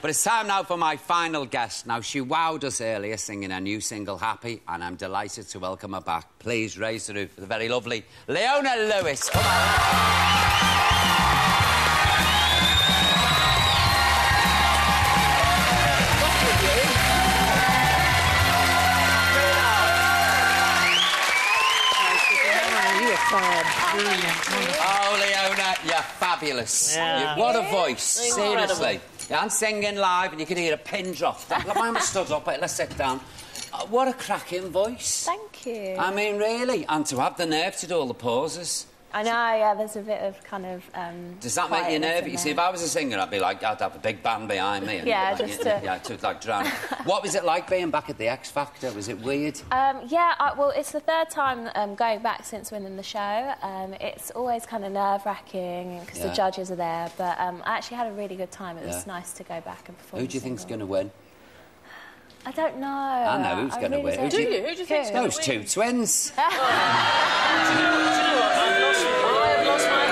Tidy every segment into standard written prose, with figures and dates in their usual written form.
But it's time now for my final guest. Now, she wowed us earlier singing her new single, Happy, and I'm delighted to welcome her back. Please raise the roof for the very lovely Leona Lewis. Come on. Oh, Leona, you're fabulous. Yeah. What a voice, seriously. And singing live, and you can hear a pin drop. Why am I stood up? Let's sit down. What a cracking voice. Thank you. I mean, really. And to have the nerve to do all the pauses. I know, yeah, there's a bit of kind of... Does that make you nervous? You see, if I was a singer, I'd be like, I'd have a big band behind me. And yeah, like, just to... Yeah, to, like, drown. What was it like being back at the X Factor? Was it weird? Yeah, well, it's the third time going back since winning the show. It's always kind of nerve-wracking because the judges are there, but I actually had a really good time. It was nice to go back and perform. Who do you think's going to win? I don't know. I know who's going to win. Who do you think's going to win? Those two twins. Do you know what? I've lost my...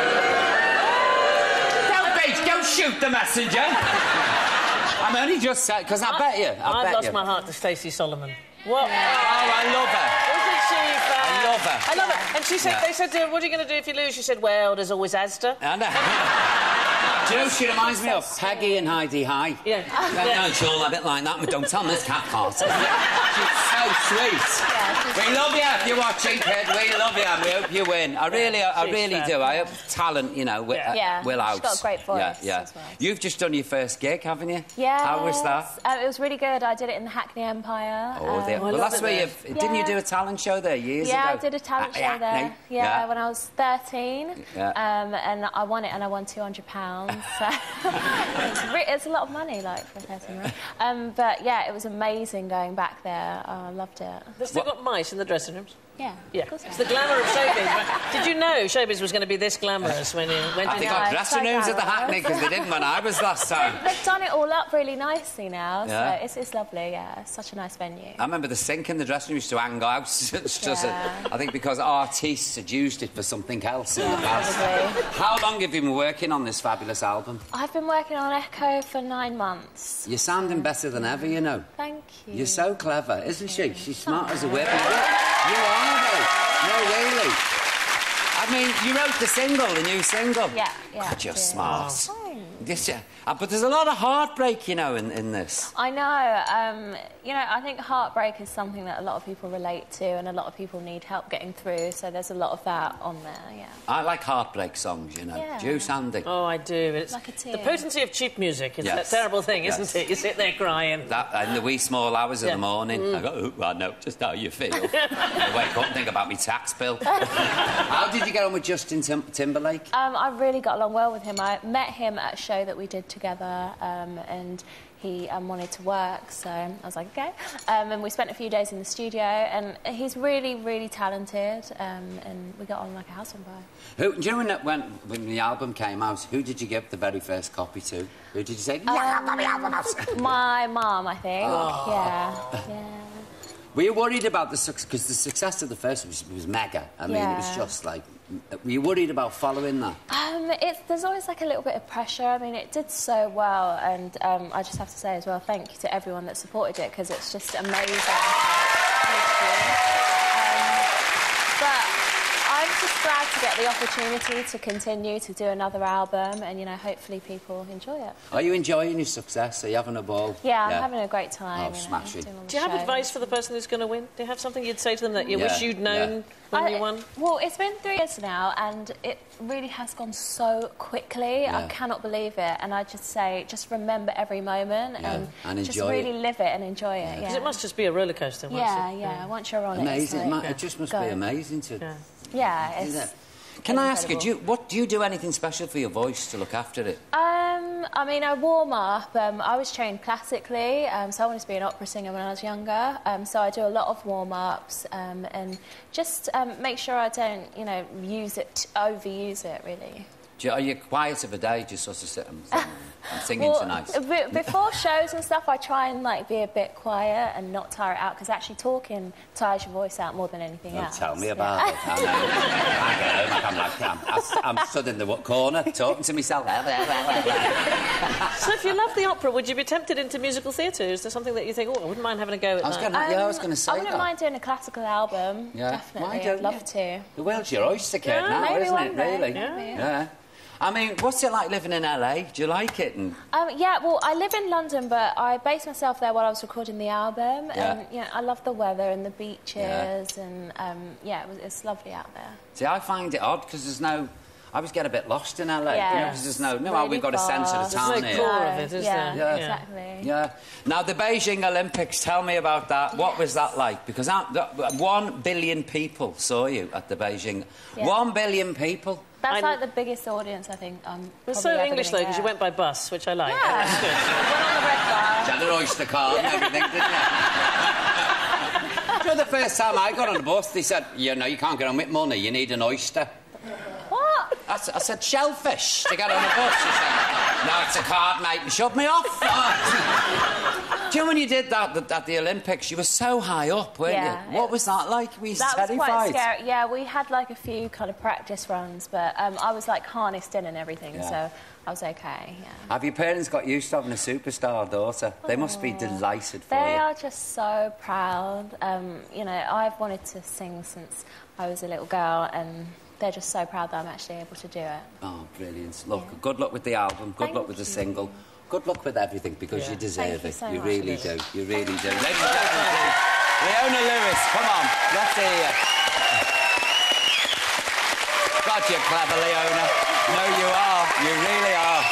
Don't shoot the messenger. I'm only just saying, because I bet you. I've lost my heart to Stacey Solomon. What? Oh, I love her. Isn't she fab? I love her. I love her. And she said, they said to her, what are you going to do if you lose? She said, well, there's always Asda. I know. Do you know, she reminds me of Peggy and Heidi High. Yeah. No, it's all a bit like that, but don't tell Miss Cat Part. She's so sweet. We love you if you're watching, kid. We love you and we hope you win. I really do. I hope talent, you know, will out. She's got a great voice as well. You've just done your first gig, haven't you? Yeah. How was that? It was really good. I did it in the Hackney Empire. Well, that's where you've... Didn't you do a talent show there years ago? Yeah, I did a talent show there. Yeah, when I was 13. And I won it and I won £200. So... it's a lot of money, like, for a 13-year-old. But, yeah, it was amazing going back there. I loved it. They've still got mice in the dressing rooms? Yeah. It's the glamour of showbiz. Did you know showbiz was going to be this glamorous when you went I think got dressing rooms at the Hackney because they didn't when I was last time. They've done it all up really nicely now, so it's lovely, It's such a nice venue. I remember the sink in the dressing room used to hang out. I think because artists had used it for something else in the past. Probably. How long have you been working on this fabulous album? I've been working on Echo for 9 months. You're sounding better than ever, you know. Thank you. You're so clever, isn't she? She's smart as a whip. You are, though. No, really. I mean, you wrote the new single. Yeah. God, you're smart. Yes, yeah. But there's a lot of heartbreak, you know, in this. I know. You know, I think heartbreak is something that a lot of people relate to and a lot of people need help getting through, so there's a lot of that on there, I like heartbreak songs, you know. Do you, Sandy? Oh, I do. It's like a tear. The potency of cheap music is a terrible thing, isn't it? You sit there crying. In the wee small hours of the morning, I go, I know just how you feel. I wake up and think about my tax bill. How did you get on with Justin Timberlake? I really got along well with him. I met him at a show that we did together, and he wanted to work, so I was like, OK. And we spent a few days in the studio, and he's really, really talented, and we got on like a house on fire. Do you know when the album came out, who did you give the very first copy to? Who did you say, my mum, I think. Yeah. Were you worried about the success? Because the success of the first was mega. I mean, it was just like... Were you worried about following that? There's always like a little bit of pressure. I mean, it did so well, and I just have to say as well, thank you to everyone that supported it, because it's just amazing. But I'm just glad to get the opportunity to continue to do another album, and, you know, hopefully people enjoy it. Are you enjoying your success? Are you having a ball? Yeah, I'm having a great time. Oh, smashing. Do you have advice for the person who's going to win? Do you have something you'd say to them that you wish you'd known when you won? Well, it's been 3 years now, and it really has gone so quickly. I cannot believe it. And I just say, just remember every moment and just really live it and enjoy it. Because it must just be a roller coaster. Once you're on amazing. It just must be amazing to... Yeah, it's... Can I ask you, do you do anything special for your voice to look after it? I mean, I warm up. I was trained classically, so I wanted to be an opera singer when I was younger. So I do a lot of warm-ups and just make sure I don't, you know, overuse it, really. Are you quiet of a day, just sort of sit and... I'm singing tonight. Before shows and stuff, I try and like be a bit quiet and not tire it out because actually talking tires your voice out more than anything else. Tell me about it. I know. I get home, I'm stood in the corner talking to myself. So if you love the opera, would you be tempted into musical theatre? Is there something that you think, oh, I wouldn't mind having a go at that? I was going to say that. I wouldn't mind doing a classical album. Yeah. Definitely. I'd love to. The world's your oyster, kid, now, maybe isn't one it, day. really? Yeah. I mean, what's it like living in LA? Do you like it? Yeah, well, I live in London, but I based myself there while I was recording the album. And, I love the weather and the beaches, and, it's lovely out there. See, I find it odd, because there's no... I always get a bit lost in LA, because there's no... Really we've got a sense of the town There's here. no core of it, is there? Yeah, exactly. Yeah. Now, the Beijing Olympics, tell me about that. What was that like? Because 1 billion people saw you at the Beijing... 1 billion people? That's like the biggest audience, I think. It's so English, though, because you went by bus, which I like. Yeah. That's good. Went on the red car. You had an Oyster card and everything, didn't you? Do you know, the first time I got on the bus, they said, you can't get on with money, you need an oyster. What? I said, shellfish, to get on the bus. She said, no, it's a card, mate, and shoved me off. Do you know when you did that at the Olympics, you were so high up, weren't you? What was that like? Were you terrified? That was quite scary. Yeah, we had, like, a few kind of practice runs, but I was, like, harnessed in and everything, so I was OK, Have your parents got used to having a superstar daughter? They must be delighted for you. They are just so proud. I've wanted to sing since I was a little girl, and they're just so proud that I'm actually able to do it. Oh, brilliant. Look, good luck with the album, good luck with the single, good luck with everything, because you deserve it. So you much. really do. You really do. Ladies and gentlemen, Leona Lewis, come on, let's hear you. God, you're clever, Leona. No, you are. You really are.